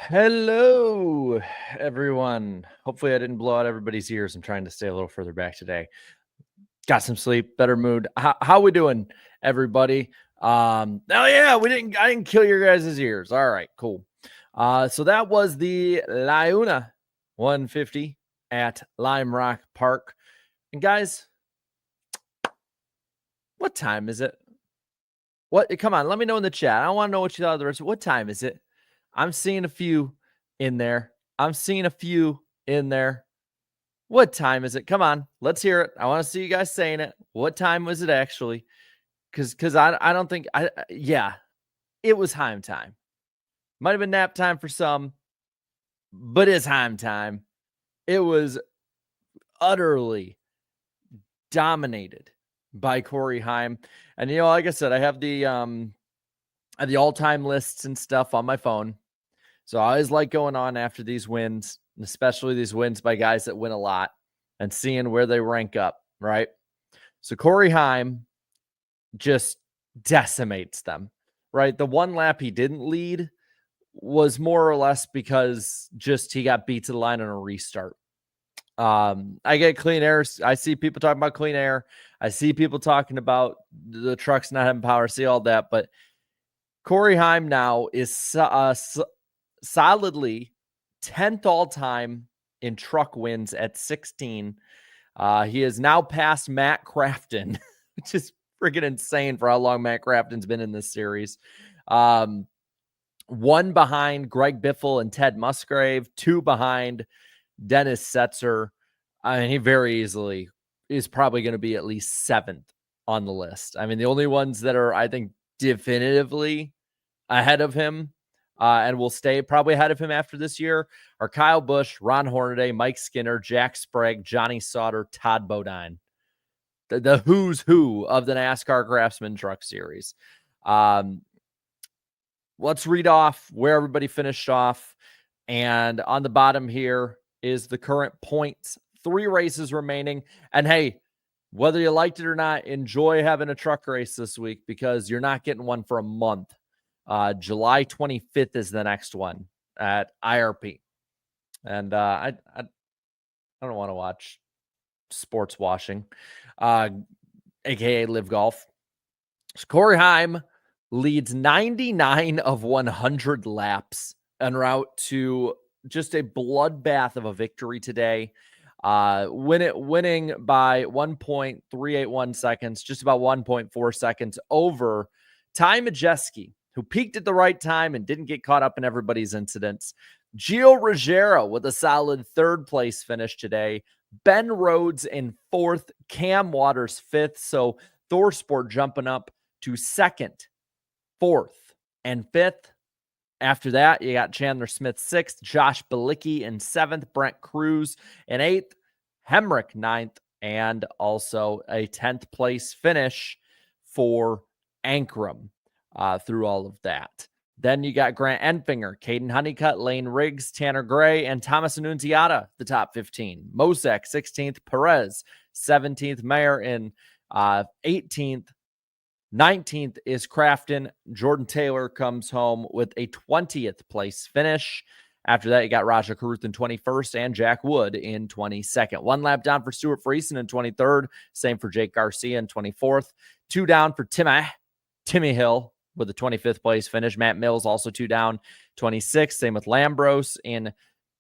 Hello, everyone. Hopefully, I didn't blow out everybody's ears. I'm trying to stay a little further back today. Got some sleep, better mood. How we doing, everybody? Oh yeah, I didn't kill your guys' ears. All right, cool. So that was the Laguna 150 at Lime Rock Park. And guys, what time is it? What? Come on, let me know in the chat. I want to know what you thought of the rest. What time is it? I'm seeing a few in there. I'm seeing a few in there. What time is it? Come on, let's hear it. I want to see you guys saying it. What time was it actually? Because I don't think yeah, it was Heim time. Might have been nap time for some, but it's Heim time. It was utterly dominated by Corey Heim. And like I said, I have the all-time lists and stuff on my phone. So I always like going on after these wins, especially these wins by guys that win a lot and seeing where they rank up, right? So Corey Heim just decimates them, right? The one lap he didn't lead was more or less because just he got beat to the line on a restart. I get clean air. I see people talking about clean air. I see people talking about the trucks not having power. See all that, but Corey Heim now is solidly 10th all time in truck wins at 16. He is now past Matt Crafton, which is freaking insane for how long Matt Crafton's been in this series. One behind Greg Biffle and Ted Musgrave, two behind Dennis Setzer. I mean, he very easily is probably going to be at least 7th on the list. I mean, the only ones that are, I think, definitively ahead of him and will stay probably ahead of him after this year are Kyle Busch, Ron Hornaday, Mike Skinner, Jack Sprague, Johnny Sauter, Todd Bodine. The who's who of the NASCAR Craftsman Truck Series. Let's read off where everybody finished off. And on the bottom here is the current points. 3 races remaining. And hey, whether you liked it or not, enjoy having a truck race this week because you're not getting one for a month. July 25th is the next one at IRP. And I don't want to watch sports washing, aka Live Golf. So Corey Heim leads 99 of 100 laps en route to just a bloodbath of a victory today. Winning by 1.381 seconds, just about 1.4 seconds over Ty Majeski, who peaked at the right time and didn't get caught up in everybody's incidents. Gio Ruggiero with a solid 3rd place finish today. Ben Rhodes in 4th, Cam Waters 5th. So ThorSport jumping up to 2nd, 4th, and 5th. After that, you got Chandler Smith 6th, Josh Bilicki in 7th, Brent Cruz in 8th, Hemrick 9th, and also a 10th place finish for Ankrum through all of that. Then you got Grant Enfinger, Caden Honeycutt, Lane Riggs, Tanner Gray, and Thomas Annunziata, the top 15. Mosek 16th, Perez 17th, Mayer in 18th. 19th is Crafton. Jordan Taylor comes home with a 20th place finish. After that, you got Raja Caruth in 21st and Jack Wood in 22nd. 1 lap down for Stuart Friesen in 23rd. Same for Jake Garcia in 24th. 2 down for Timmy Hill with a 25th place finish. Matt Mills also 2 down, 26th. Same with Lambros in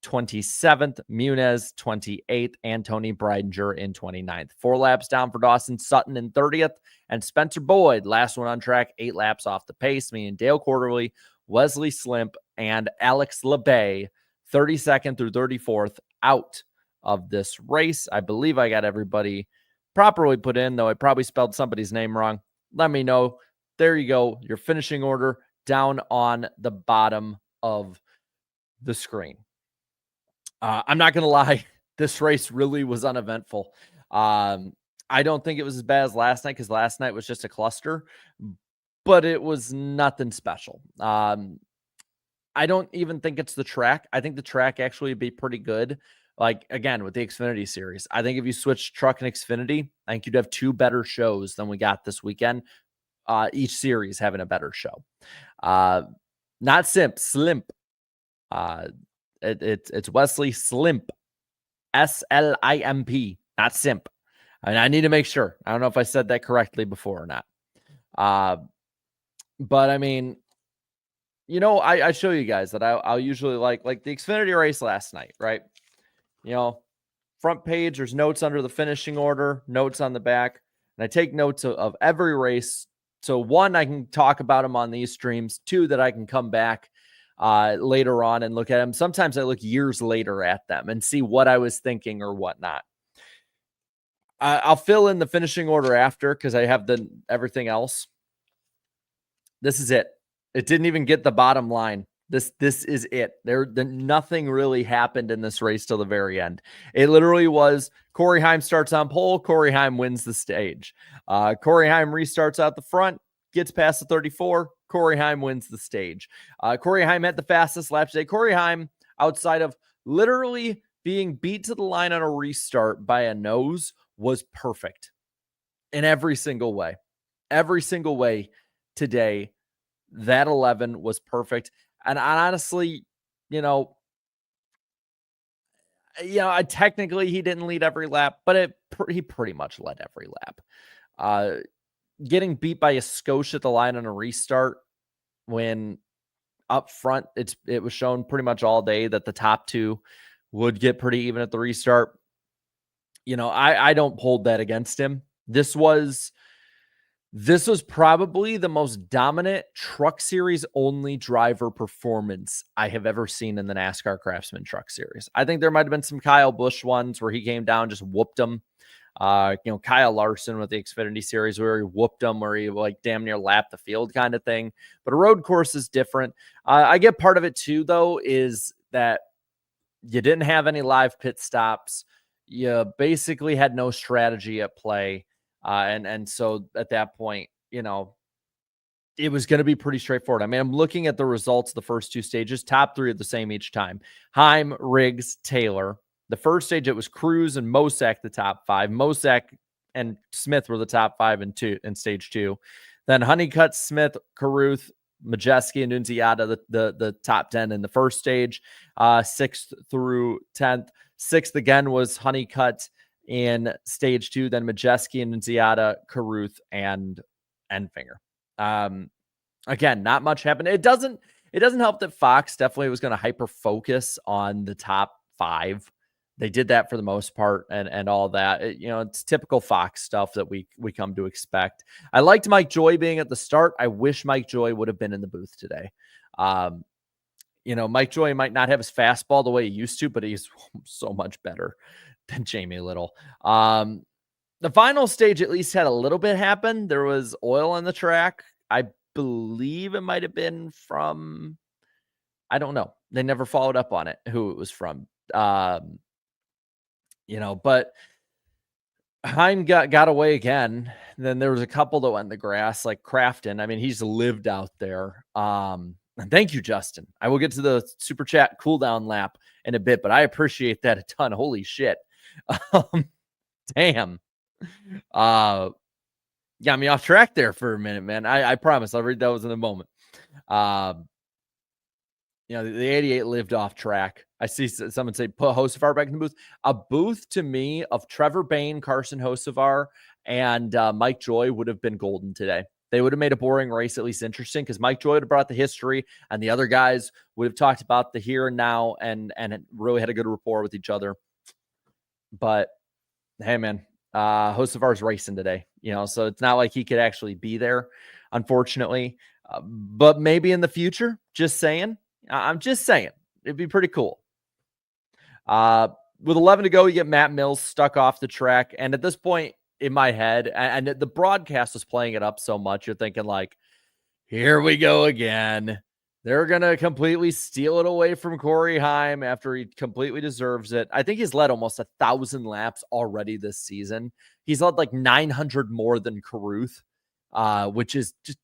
27th, Muniz 28th, and Tony Breidinger in 29th. 4 laps down for Dawson Sutton in 30th, and Spencer Boyd, last one on track, 8 laps off the pace, meaning Dale Quarterly, Wesley Slimp, and Alex LeBay, 32nd through 34th, out of this race. I believe I got everybody properly put in, though I probably spelled somebody's name wrong. Let me know. There you go. Your finishing order down on the bottom of the screen. I'm not going to lie. This race really was uneventful. I don't think it was as bad as last night because last night was just a cluster, but it was nothing special. I don't even think it's the track. I think the track actually would be pretty good. Like, again, with the Xfinity series, I think if you switch truck and Xfinity, I think you'd have 2 better shows than we got this weekend. Each series having a better show. Not Slimp. It's Wesley Slimp, SLIMP, not Simp. And I need to make sure. I don't know if I said that correctly before or not. But I mean, I show you guys that I'll usually like the Xfinity race last night, right? Front page, there's notes under the finishing order, notes on the back, and I take notes of every race. So one, I can talk about them on these streams. Two, that I can come back later on and look at them. Sometimes I look years later at them and see what I was thinking or whatnot. I'll fill in the finishing order after because I have everything else. This is it. It didn't even get the bottom line. This is it. Nothing really happened in this race till the very end. It literally was Corey Heim starts on pole. Corey Heim wins the stage. Corey Heim restarts out the front, gets past the 34. Corey Heim wins the stage. Corey Heim had the fastest lap today. Corey Heim, outside of literally being beat to the line on a restart by a nose, was perfect in every single way. Every single way today, that 11 was perfect. And honestly, technically he didn't lead every lap, but he pretty much led every lap. Getting beat by a skosh at the line on a restart when up front, it was shown pretty much all day that the top two would get pretty even at the restart. I don't hold that against him. This was probably the most dominant Truck Series only driver performance I have ever seen in the NASCAR Craftsman Truck Series. I think there might have been some Kyle Busch ones where he came down, just whooped them. Kyle Larson with the Xfinity Series where he whooped them, where he like damn near lapped the field kind of thing. But a road course is different. I get part of it too, though, is that you didn't have any live pit stops. You basically had no strategy at play. And so at that point, it was going to be pretty straightforward. I mean, I'm looking at the results of the first two stages. Top three are the same each time. Heim, Riggs, Taylor. The first stage, it was Cruz and Mosak the top five. Mosak and Smith were the top five in stage two. Then Honeycutt, Smith, Carruth, Majeski, and Nunziata, the top 10 in the first stage. 6th through 10th. 6th again was Honeycutt in stage two, then Majeski and Nunziata, Carruth, and Enfinger. Again, not much happened. It doesn't help that Fox definitely was going to hyper focus on the top five. They did that for the most part and all that. It's typical Fox stuff that we come to expect. I liked Mike Joy being at the start. I wish Mike Joy would have been in the booth today. Mike Joy might not have his fastball the way he used to, but he's so much better than Jamie Little. The final stage at least had a little bit happen. There was oil on the track. I believe it might have been from, I don't know. They never followed up on it, who it was from. But Heim got away again. Then there was a couple that went in the grass, like Crafton. I mean, he's lived out there. Thank you, Justin. I will get to the super chat cool down lap in a bit, but I appreciate that a ton. Holy shit. Damn. Got me off track there for a minute, man. I promise I'll read those in a moment. The 88 lived off track. I see someone say, put Hocevar back in the booth. A booth to me of Trevor Bayne, Carson Hocevar, and Mike Joy would have been golden today. They would have made a boring race at least interesting because Mike Joy would have brought the history and the other guys would have talked about the here and now and really had a good rapport with each other. But hey, man, Hocevar's racing today, so it's not like he could actually be there, unfortunately. But maybe in the future, just saying. I'm just saying. It'd be pretty cool. With 11 to go, you get Matt Mills stuck off the track. And at this point in my head, and the broadcast was playing it up so much, you're thinking like, here we go again. They're going to completely steal it away from Corey Heim after he completely deserves it. I think he's led almost 1,000 laps already this season. He's led like 900 more than Carruth, which is just,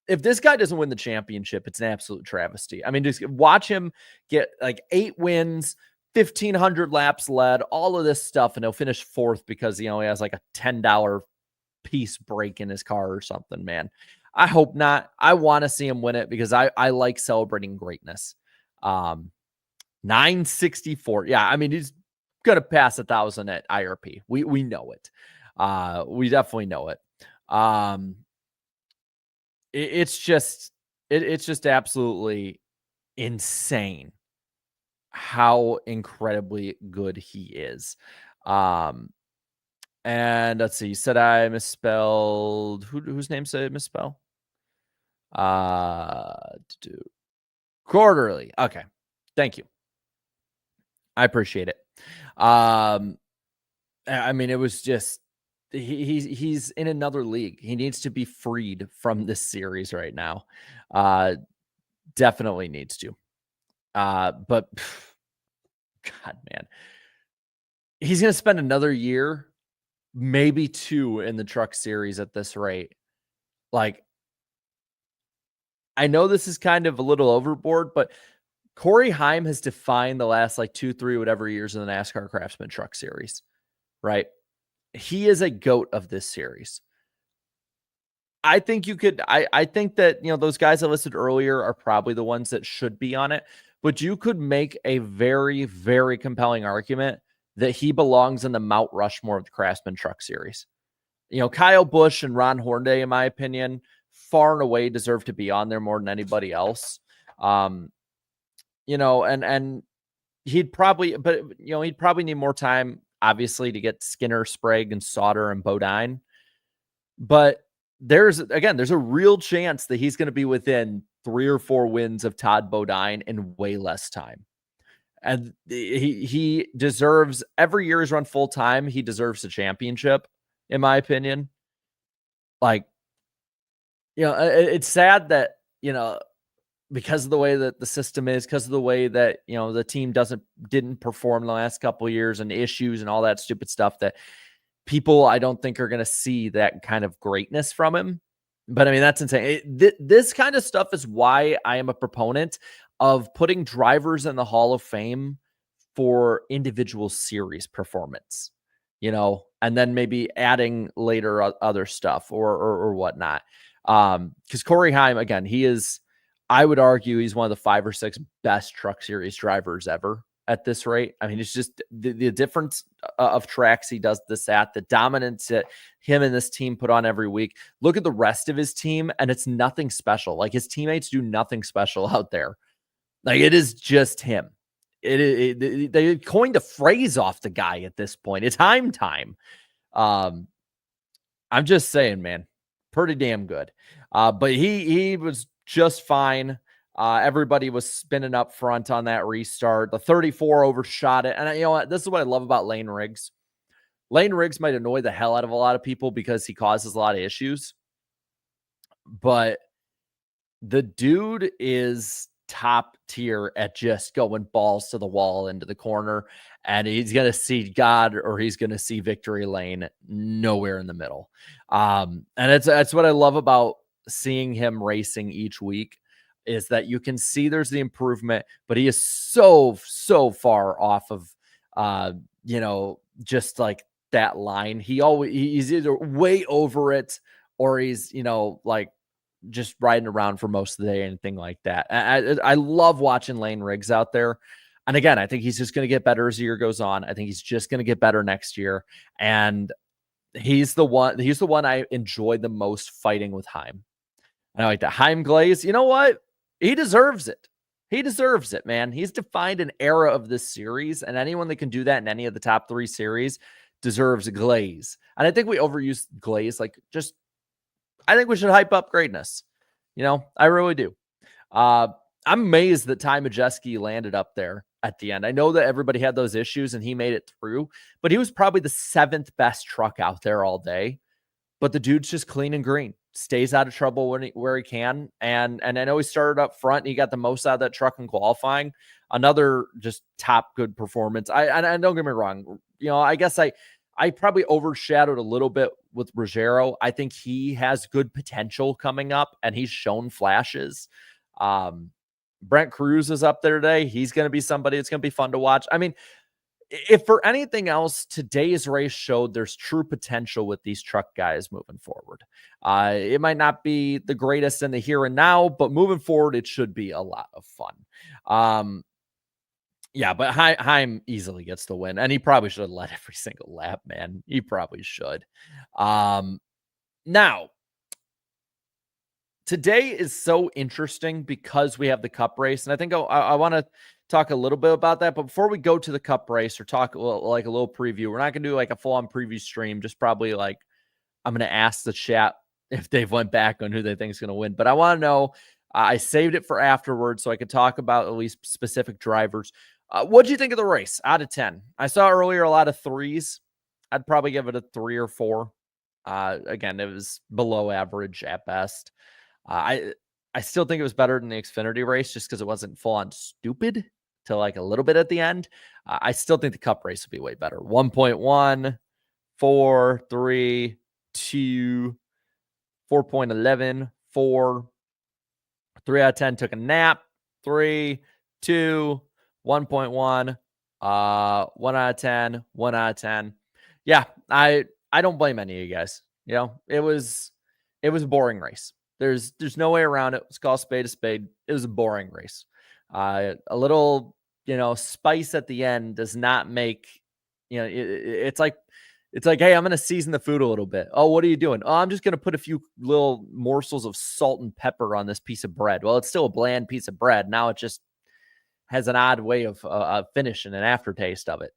if this guy doesn't win the championship, it's an absolute travesty. I mean, just watch him get like 8 wins, 1,500 laps led, all of this stuff, and he'll finish 4th because he only has like a $10 piece break in his car or something, man. I hope not. I want to see him win it because I like celebrating greatness. 964. Yeah, I mean, he's gonna pass 1,000 at IRP. We know it. We definitely know it. It's just it's just absolutely insane how incredibly good he is. And let's see, you said I misspelled whose name said I misspell? Quarterly. Okay. Thank you. I appreciate it. I mean, it was just he's in another league. He needs to be freed from this series right now. Definitely needs to. But God, man, he's gonna spend another year, maybe 2 in the truck series at this rate. Like, I know this is kind of a little overboard, but Corey Heim has defined the last like 2, 3, whatever years in the NASCAR Craftsman Truck Series, right? He is a GOAT of this series. I think you could, I think that, those guys I listed earlier are probably the ones that should be on it, but you could make a very, very compelling argument that he belongs in the Mount Rushmore of the Craftsman Truck Series. Kyle Busch and Ron Hornaday, in my opinion, far and away deserve to be on there more than anybody else. And he'd probably need more time, obviously, to get Skinner, Sprague, and Sauter and Bodine. But there's a real chance that he's going to be within 3 or 4 wins of Todd Bodine in way less time. And he deserves, every year he's run full time, he deserves a championship, in my opinion. Like, it's sad that, because of the way that the system is, because of the way that, the team didn't perform the last couple of years and issues and all that stupid stuff, that people, I don't think, are going to see that kind of greatness from him. But I mean, that's insane. This kind of stuff is why I am a proponent of putting drivers in the Hall of Fame for individual series performance, and then maybe adding later other stuff or whatnot. Because Corey Heim, again, I would argue he's one of the 5 or 6 best truck series drivers ever at this rate. I mean, it's just the difference of tracks he does this at, the dominance that him and this team put on every week. Look at the rest of his team, and it's nothing special. Like, his teammates do nothing special out there. Like, it is just him. They coined a phrase off the guy at this point. It's time. I'm just saying, man, pretty damn good. But he was just fine. Everybody was spinning up front on that restart. The 34 overshot it. And you know what? This is what I love about Lane Riggs. Lane Riggs might annoy the hell out of a lot of people because he causes a lot of issues. But the dude is top tier at just going balls to the wall into the corner. And he's going to see God, or he's going to see victory lane nowhere in the middle. And that's what I love about seeing him racing each week, is that you can see there's the improvement, but he is so far off of, just like that line. He's either way over it, or he's, like just riding around for most of the day, anything like that. I love watching Lane Riggs out there. And again, I think he's just going to get better as the year goes on. I think he's just going to get better next year. And he's the one I enjoy the most fighting with Heim. And I like that. Heim Glaze, you know what? He deserves it. He deserves it, man. He's defined an era of this series, and anyone that can do that in any of the top 3 series deserves a Glaze. And I think we overuse Glaze. I think we should hype up greatness. I really do. I'm amazed that Ty Majeski landed up there at the end. I know that everybody had those issues and he made it through, but he was probably the 7th best truck out there all day. But the dude's just clean and green, stays out of trouble where he can. And I know he started up front and he got the most out of that truck in qualifying. Another just top good performance. And don't get me wrong. I guess I probably overshadowed a little bit with Ruggiero. I think he has good potential coming up, and he's shown flashes. Brent Cruz is up there today. He's going to be somebody that's going to be fun to watch. I mean, if for anything else, today's race showed there's true potential with these truck guys moving forward. It might not be the greatest in the here and now, but moving forward, it should be a lot of fun. Yeah, but Heim easily gets the win, and he probably should have led every single lap, man. He probably should. Now, today is so interesting because we have the cup race, and I think I want to talk a little bit about that. But before we go to the cup race or talk like a little preview, we're not going to do like a full-on preview stream. Just probably like I'm going to ask the chat if they've went back on who they think is going to win. But I want to know. I saved it for afterwards so I could talk about at least specific drivers. What do you think of the race out of 10? I saw earlier a lot of threes. I'd probably give it a 3 or 4. Again, it was below average at best. I still think it was better than the Xfinity race just because it wasn't full on stupid till like a little bit at the end. I still think the cup race would be way better. 1.1, 4, 3, 2, 4.11, 4, 3 out of 10 took a nap, 3, 2, 1.1, 1 out of 10, 1 out of 10. Yeah, I don't blame any of you guys. You know, it was a boring race. There's no way around it. Let's call spade a spade. It was a boring race. A little, spice at the end does not make, it's like, hey, I'm going to season the food a little bit. Oh, what are you doing? Oh, I'm just going to put a few little morsels of salt and pepper on this piece of bread. Well, it's still a bland piece of bread. Now it just has an odd way of finishing an aftertaste of it.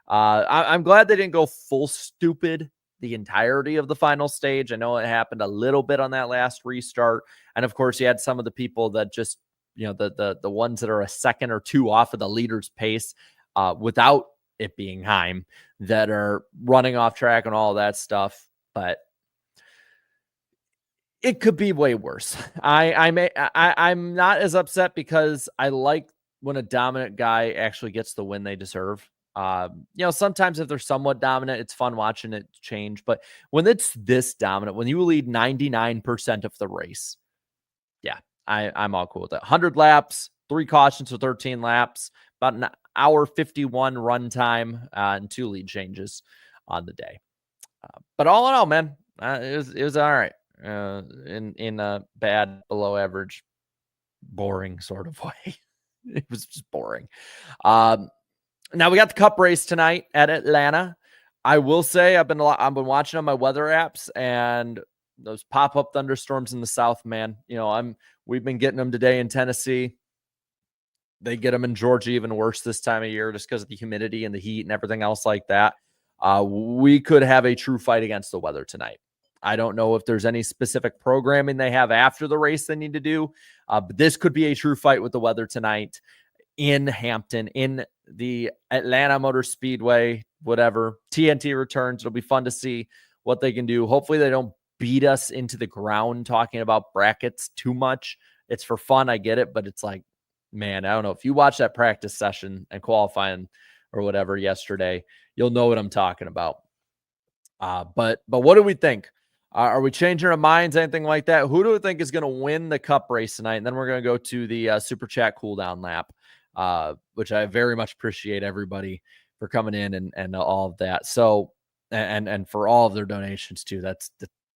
I'm glad they didn't go full stupid the entirety of the final stage. I know it happened a little bit on that last restart. And of course, you had some of the people that just, the ones that are a second or two off of the leader's pace without it being Heim that are running off track and all that stuff. But it could be way worse. I'm not as upset because I like when a dominant guy actually gets the win they deserve. Sometimes if they're somewhat dominant, it's fun watching it change. But when it's this dominant, when you lead 99% of the race, yeah, I'm all cool with that. 100 laps, 3 cautions for 13 laps, about an hour 51 run time, and 2 lead changes on the day. But all in all, man, it was all right. In a bad, below average, boring sort of way. It was just boring. Now we got the cup race tonight at Atlanta. I will say I've been watching on my weather apps and those pop-up thunderstorms in the south, man. We've been getting them today in Tennessee. They get them in Georgia even worse this time of year just because of the humidity and the heat and everything else like that. We could have a true fight against the weather tonight. I don't know if there's any specific programming they have after the race they need to do, but this could be a true fight with the weather tonight in Hampton, in the Atlanta Motor Speedway, whatever. TNT returns. It'll be fun to see what they can do. Hopefully they don't beat us into the ground talking about brackets too much. It's for fun. I get it, but it's like, man, I don't know. If you watch that practice session and qualifying or whatever yesterday, you'll know what I'm talking about. But what do we think? Are we changing our minds? Anything like that? Who do we think is going to win the cup race tonight? And then we're going to go to the super chat cooldown lap, which I very much appreciate everybody for coming in and all of that. So, and for all of their donations too. That's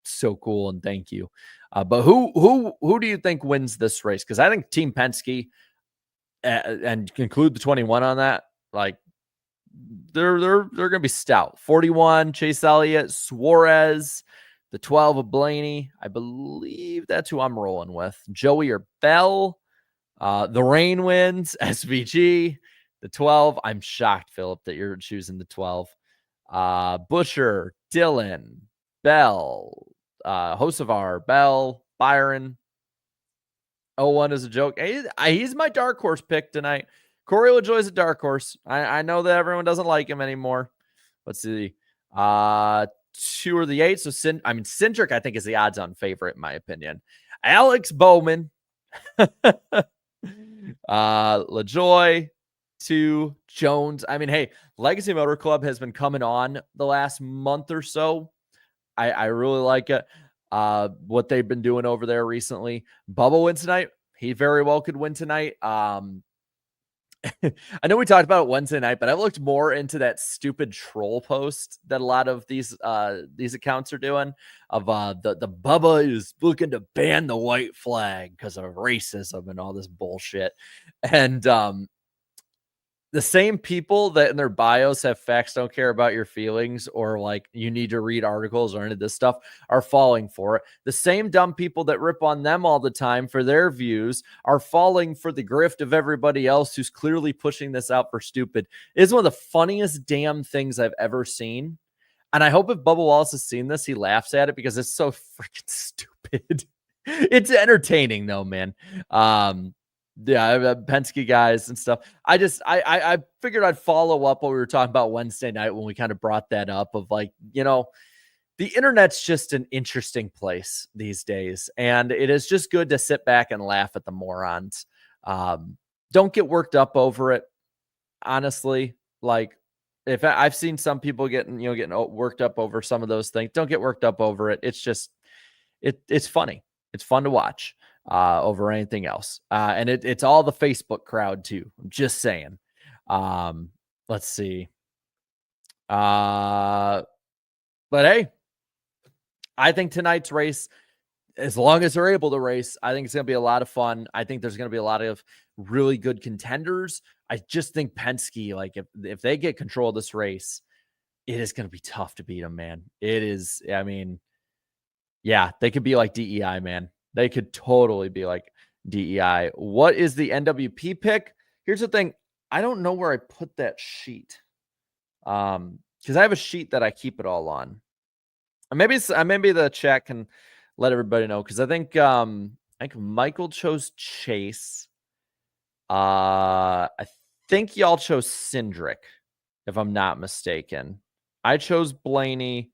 so cool. And thank you. But who do you think wins this race? Cause I think Team Penske and conclude the 21 on that. Like they're going to be stout. 41, Chase Elliott, Suarez, the 12 of Blaney. I believe that's who I'm rolling with. Joey or Bell. The rain wins, SVG. The 12. I'm shocked, Philip, that you're choosing the 12. Busher, Dylan, Bell, Hocevar, Bell, Byron. 01 is a joke. He's my dark horse pick tonight. Corey LaJoy's a dark horse. I know that everyone doesn't like him anymore. Let's see. 2 or the 8. So Cindric, I think, is the odds-on favorite in my opinion. Alex Bowman, LaJoy, 2, Jones. I mean, hey, Legacy Motor Club has been coming on the last month or so. I really like it. What they've been doing over there recently. Bubba wins tonight. He very well could win tonight. I know we talked about it Wednesday night, but I've looked more into that stupid troll post that a lot of these accounts are doing of the Bubba is looking to ban the white flag because of racism and all this bullshit. And the same people that in their bios have facts don't care about your feelings or like you need to read articles or any of this stuff are falling for it. The same dumb people that rip on them all the time for their views are falling for the grift of everybody else who's clearly pushing this out for stupid. It is one of the funniest damn things I've ever seen. And I hope if Bubba Wallace has seen this, he laughs at it because it's so freaking stupid. It's entertaining though, man. Yeah, Penske guys and stuff. I figured I'd follow up what we were talking about Wednesday night when we kind of brought that up of like, the internet's just an interesting place these days. And it is just good to sit back and laugh at the morons. Don't get worked up over it. Honestly, like if I've seen some people getting worked up over some of those things, don't get worked up over it. It's just, it's funny. It's fun to watch. Over anything else. And it's all the Facebook crowd too. I'm just saying. Let's see. But hey, I think tonight's race, as long as they're able to race, I think it's going to be a lot of fun. I think there's going to be a lot of really good contenders. I just think Penske, like if they get control of this race, it is going to be tough to beat them, man. It is. I mean, yeah, they could be like DEI, man. They could totally be like DEI. What is the NWP pick? Here's the thing. I don't know where I put that sheet. Because I have a sheet that I keep it all on. And maybe the chat can let everybody know. Because I think Michael chose Chase. I think y'all chose Cindric, if I'm not mistaken. I chose Blaney.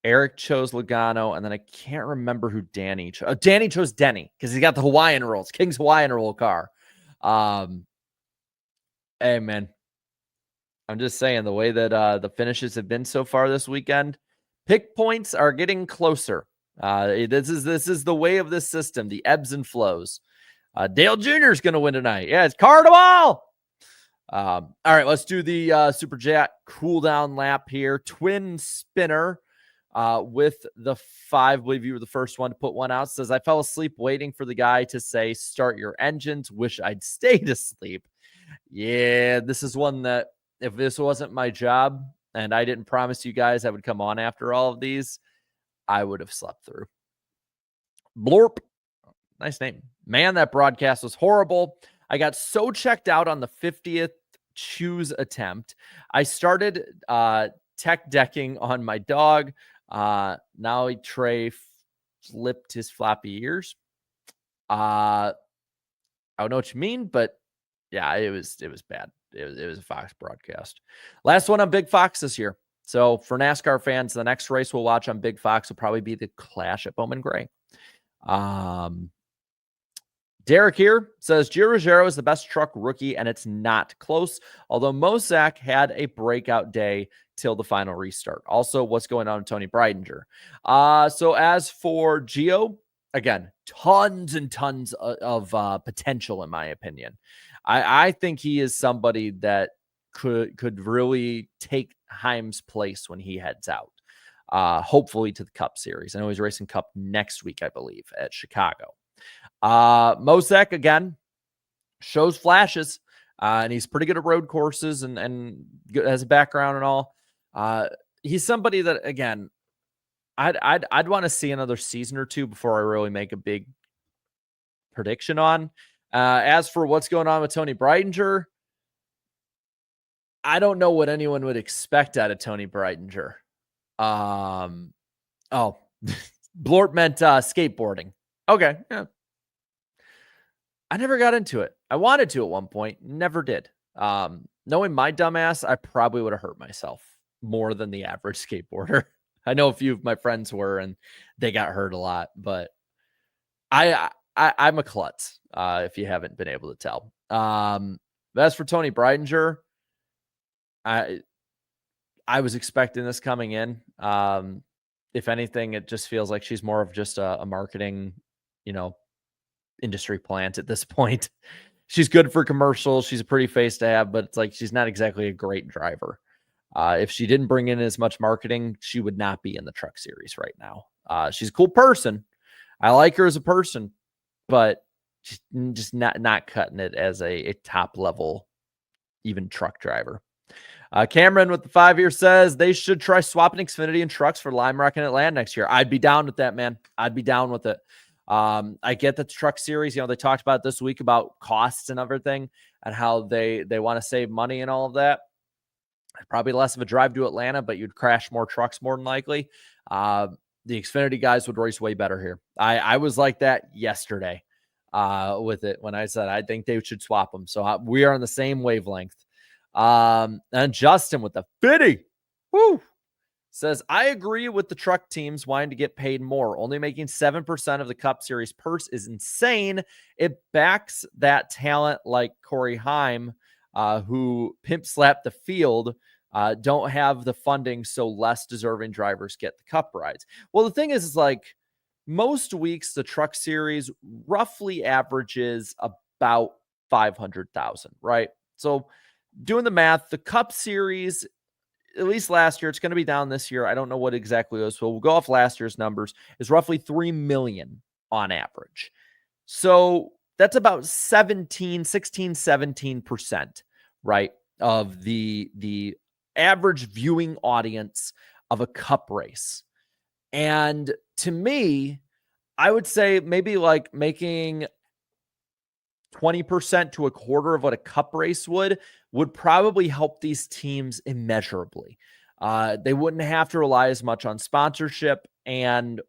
Eric chose Logano, and then I can't remember who Danny chose. Danny chose Denny because he got the Hawaiian rolls, King's Hawaiian roll car. Hey, man. I'm just saying the way that the finishes have been so far this weekend, pick points are getting closer. This is the way of this system, the ebbs and flows. Dale Jr. is going to win tonight. Yeah, it's Carnival. All right, let's do the Super Chat cool down lap here. Twin spinner. With the 5, I believe you were the first one to put one out. Says, I fell asleep waiting for the guy to say, start your engines. Wish I'd stayed asleep. Yeah, this is one that if this wasn't my job and I didn't promise you guys I would come on after all of these, I would have slept through. Blorp. Nice name. Man, that broadcast was horrible. I got so checked out on the 50th choose attempt. I started tech decking on my dog. Now Trey flipped his floppy ears. I don't know what you mean, but yeah, it was bad. It was a Fox broadcast. Last one on Big Fox this year. So for NASCAR fans, the next race we'll watch on Big Fox will probably be the Clash at Bowman Gray. Derek here says Gio Ruggiero is the best truck rookie, and it's not close. Although Mosak had a breakout day till the final restart. Also, what's going on with Tony Breidinger? So as for Gio, again, tons and tons of potential, in my opinion. I think he is somebody that could really take Heim's place when he heads out. Hopefully to the Cup Series. I know he's racing Cup next week, I believe, at Chicago. Mosak, again, shows flashes, and he's pretty good at road courses and has a background and all. He's somebody that, again, I'd want to see another season or two before I really make a big prediction on. As for what's going on with Tony Breidinger, I don't know what anyone would expect out of Tony Breidinger. Blort meant skateboarding. Okay, yeah. I never got into it. I wanted to at one point, never did. Knowing my dumbass, I probably would have hurt myself more than the average skateboarder. I know a few of my friends were, and they got hurt a lot, but I'm a klutz, if you haven't been able to tell. As for Tony Breidinger, I was expecting this coming in. If anything, it just feels like she's more of just a marketing, industry plant at this point. she's good for commercials. She's a pretty face to have, but it's like she's not exactly a great driver. If she didn't bring in as much marketing, she would not be in the truck series right now. She's a cool person. I like her as a person, but she's just not cutting it as a top level, even truck driver. Cameron with the 5-year says they should try swapping Xfinity and trucks for Lime Rock and Atlanta next year. I'd be down with that, man. I'd be down with it. I get that the truck series, they talked about this week about costs and everything and how they want to save money and all of that. Probably less of a drive to Atlanta, but you'd crash more trucks more than likely. The Xfinity guys would race way better here. I was like that yesterday with it when I said I think they should swap them. So we are on the same wavelength. And Justin with the 50 says, I agree with the truck teams wanting to get paid more. Only making 7% of the Cup Series purse is insane. It backs that talent like Corey Heim, who pimp slapped the field, don't have the funding, so less deserving drivers get the Cup rides. Well, the thing is like most weeks, the truck series roughly averages about 500,000, right? So doing the math, the Cup series, at least last year, it's going to be down this year. I don't know what exactly it was. So we'll go off last year's numbers, is roughly 3 million on average. So that's about 17%, right, of the average viewing audience of a Cup race. And to me, I would say maybe like making 20% to a quarter of what a Cup race would probably help these teams immeasurably. They wouldn't have to rely as much on sponsorship, and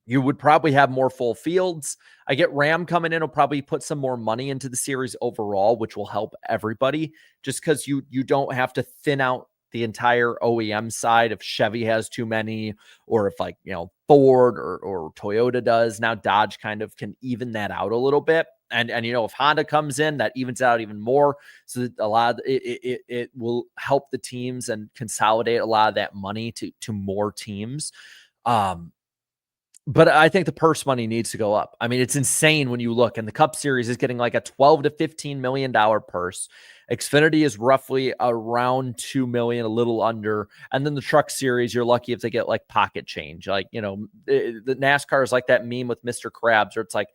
you would probably have more full fields. I get Ram coming in will probably put some more money into the series overall, which will help everybody just because you don't have to thin out the entire OEM side if Chevy has too many, or if Ford or Toyota does. Now Dodge kind of can even that out a little bit. And if Honda comes in, that evens out even more. So that a lot of it will help the teams and consolidate a lot of that money to more teams. But I think the purse money needs to go up. I mean, it's insane when you look, and the Cup Series is getting like a $12 to $15 million purse. Xfinity is roughly around 2 million, a little under. And then the Truck Series, you're lucky if they get like pocket change. Like, the NASCAR is like that meme with Mr. Krabs, where it's like,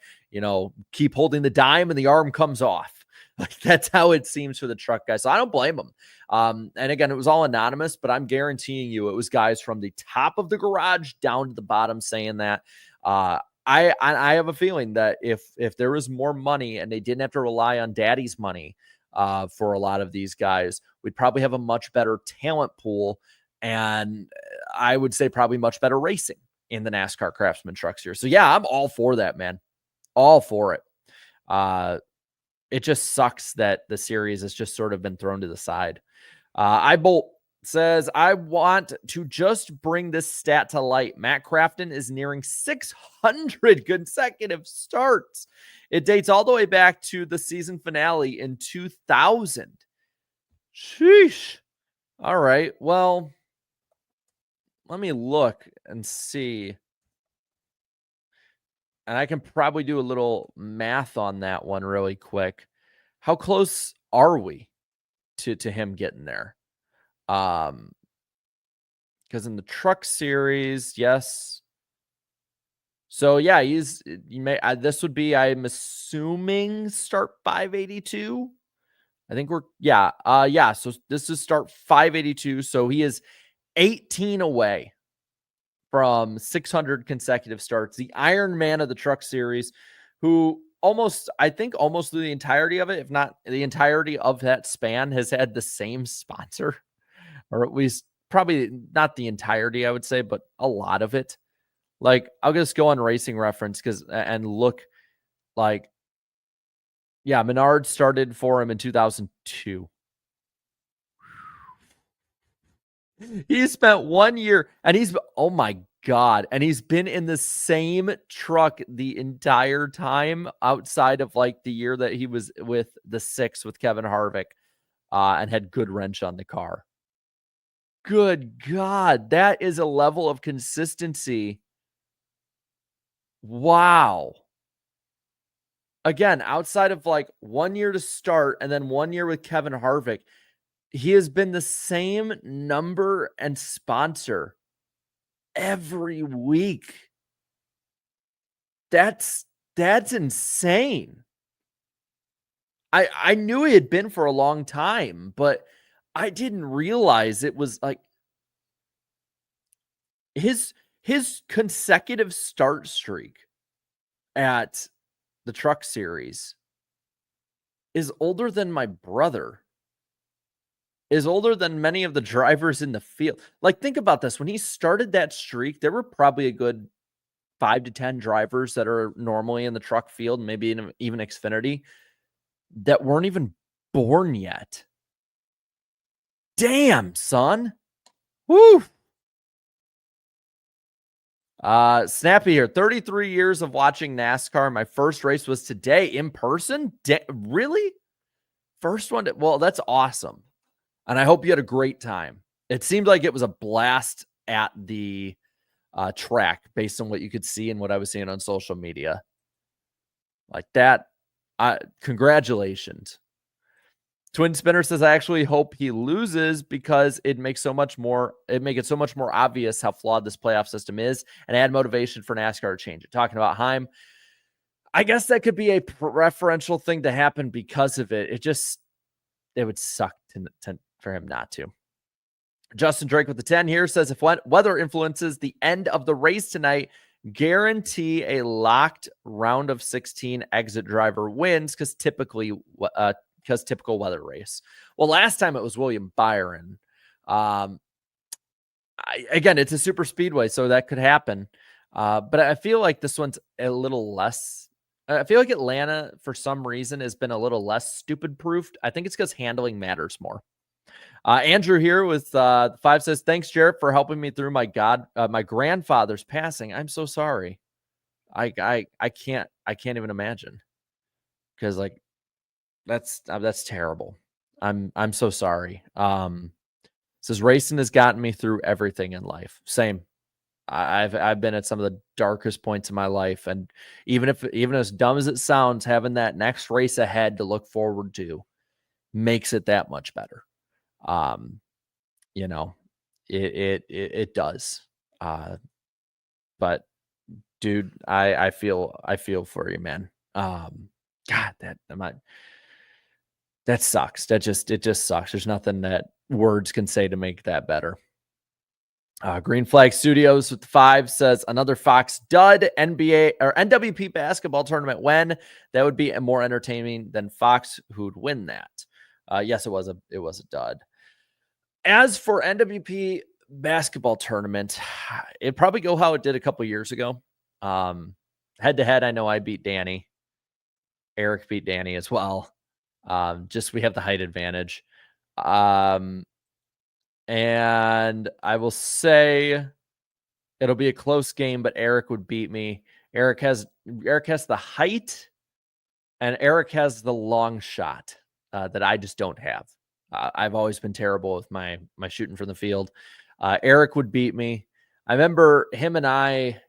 keep holding the dime and the arm comes off. Like that's how it seems for the truck guys. So I don't blame them. And again, it was all anonymous, but I'm guaranteeing you it was guys from the top of the garage down to the bottom saying that. I have a feeling that if there was more money and they didn't have to rely on daddy's money for a lot of these guys, we'd probably have a much better talent pool. And I would say probably much better racing in the NASCAR Craftsman Truck Series. So yeah, I'm all for that, man. All for it. It just sucks that the series has just sort of been thrown to the side. iBolt says, I want to just bring this stat to light. Matt Crafton is nearing 600 consecutive starts. It dates all the way back to the season finale in 2000. Sheesh. All right. Well, let me look and see. And I can probably do a little math on that one really quick. How close are we to him getting there? Because in the truck series, yes. So yeah, this would be, I'm assuming, start 582. I think so this is start 582. So he is 18 away from 600 consecutive starts. The Iron Man of the truck series, who almost through the entirety of it, if not the entirety of that span, has had the same sponsor, or at least probably not the entirety, I would say, but a lot of it. Like, I'll just go on Racing Reference and look like, yeah, Menard started for him in 2002. He spent 1 year and oh my God. And he's been in the same truck the entire time outside of like the year that he was with the 6 with Kevin Harvick and had good wrench on the car. Good God. That is a level of consistency. Wow. again, outside of like 1 year to start and then 1 year with Kevin Harvick, he has been the same number and sponsor every week. That's insane. I knew he had been for a long time, but I didn't realize it was like his consecutive start streak at the Truck Series is older than my brother. Is older than many of the drivers in the field. Like, think about this. When he started that streak, there were probably a good 5 to 10 drivers that are normally in the truck field, maybe even Xfinity, that weren't even born yet. Damn, son. Woo. Snappy here. 33 years of watching NASCAR. My first race was today in person. Really? First one? Well, that's awesome. And I hope you had a great time. It seemed like it was a blast at the track based on what you could see and what I was seeing on social media. Like that. Congratulations. Twin Spinner says, I actually hope he loses because it makes it so much more obvious how flawed this playoff system is and add motivation for NASCAR to change it. Talking about Heim, I guess that could be a preferential thing to happen because of it. It would suck for him not to. Justin Drake with the 10 here says, if weather influences the end of the race tonight, guarantee a locked round of 16 exit driver wins because typical weather race. Well, last time it was William Byron. Again, it's a super speedway, so that could happen. But I feel like this one's a little less. I feel like Atlanta, for some reason, has been a little less stupid proofed. I think it's because handling matters more. Andrew here with 5 says, thanks, Jarrett, for helping me through my grandfather's passing. I'm so sorry. I can't even imagine, because like that's terrible. I'm so sorry. Says racing has gotten me through everything in life. Same. I've been at some of the darkest points in my life, and even as dumb as it sounds, having that next race ahead to look forward to makes it that much better. It does. But dude, I feel for you, man. God, that sucks. It just sucks. There's nothing that words can say to make that better. Green Flag Studios with 5 says, another Fox dud. NBA or NWP basketball tournament when that would be more entertaining than Fox, who'd win that. Yes, it was a dud. As for NWP basketball tournament, it'd probably go how it did a couple years ago. Head to head, I know I beat Danny. Eric beat Danny as well. We have the height advantage. And I will say it'll be a close game, but Eric would beat me. Eric has the height, and Eric has the long shot that I just don't have. I've always been terrible with my shooting from the field. Eric would beat me. I remember him and I,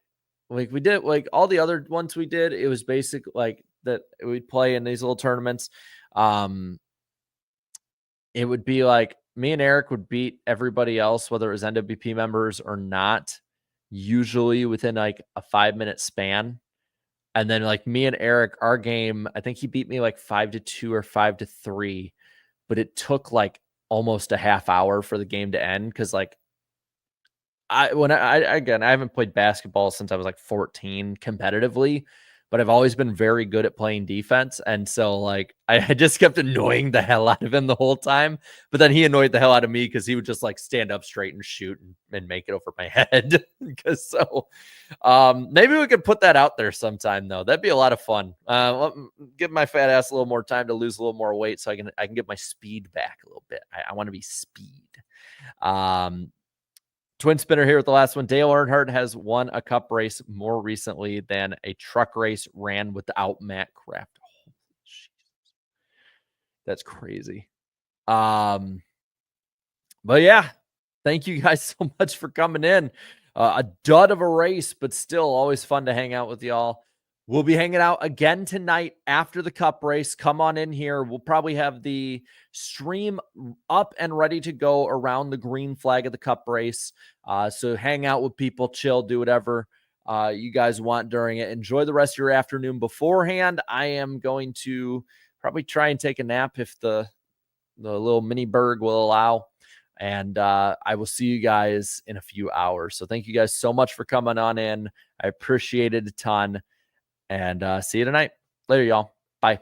like, we did like all the other ones we did. It was basic like that we'd play in these little tournaments. It would be like me and Eric would beat everybody else, whether it was NWP members or not, usually within like a 5-minute span. And then like me and Eric, our game, I think he beat me like 5-2 or 5-3, but it took like almost a half hour for the game to end. Cause like I haven't played basketball since I was like 14 competitively, but I've always been very good at playing defense. And so like I just kept annoying the hell out of him the whole time. But then he annoyed the hell out of me because he would just like stand up straight and shoot and make it over my head. Maybe we could put that out there sometime though. That'd be a lot of fun. Give my fat ass a little more time to lose a little more weight so I can get my speed back a little bit. I want to be speed. Twin Spinner here with the last one. Dale Earnhardt has won a cup race more recently than a truck race ran without Matt Kraft. Oh, that's crazy. But yeah, thank you guys so much for coming in. A dud of a race, but still always fun to hang out with y'all. We'll be hanging out again tonight after the Cup race. Come on in here. We'll probably have the stream up and ready to go around the green flag of the Cup race. So hang out with people, chill, do whatever you guys want during it. Enjoy the rest of your afternoon beforehand. I am going to probably try and take a nap if the little mini berg will allow. And I will see you guys in a few hours. So thank you guys so much for coming on in. I appreciate it a ton. And see you tonight. Later, y'all. Bye.